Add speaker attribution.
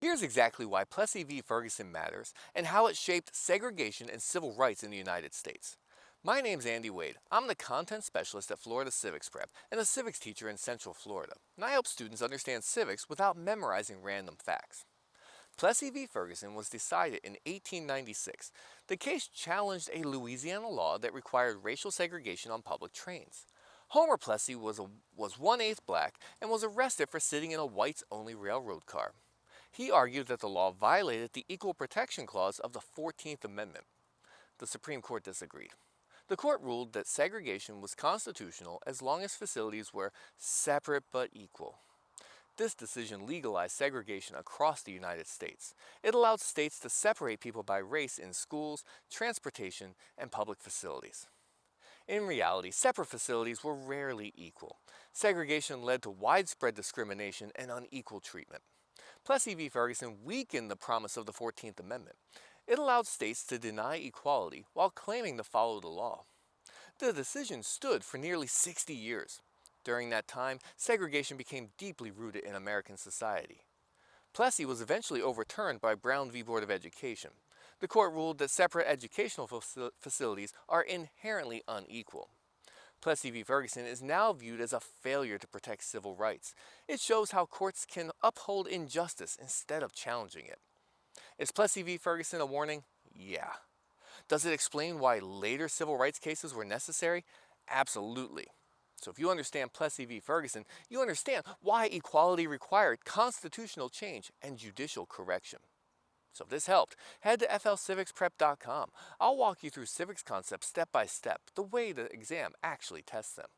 Speaker 1: Here's exactly why Plessy v. Ferguson matters and how it shaped segregation and civil rights in the United States. My name's Andy Wade. I'm the content specialist at Florida Civics Prep and a civics teacher in Central Florida, and I help students understand civics without memorizing random facts. Plessy v. Ferguson was decided in 1896. The case challenged a Louisiana law that required racial segregation on public trains. Homer Plessy was 1/8 black and was arrested for sitting in a whites-only railroad car. He argued that the law violated the Equal Protection Clause of the 14th Amendment. The Supreme Court disagreed. The court ruled that segregation was constitutional as long as facilities were separate but equal. This decision legalized segregation across the United States. It allowed states to separate people by race in schools, transportation, and public facilities. In reality, separate facilities were rarely equal. Segregation led to widespread discrimination and unequal treatment. Plessy v. Ferguson weakened the promise of the 14th Amendment. It allowed states to deny equality while claiming to follow the law. The decision stood for nearly 60 years. During that time, segregation became deeply rooted in American society. Plessy was eventually overturned by Brown v. Board of Education. The court ruled that separate educational facilities are inherently unequal. Plessy v. Ferguson is now viewed as a failure to protect civil rights. It shows how courts can uphold injustice instead of challenging it. Is Plessy v. Ferguson a warning? Yeah. Does it explain why later civil rights cases were necessary? Absolutely. So if you understand Plessy v. Ferguson, you understand why equality required constitutional change and judicial correction. So if this helped, head to flcivicsprep.com. I'll walk you through civics concepts step by step, the way the exam actually tests them.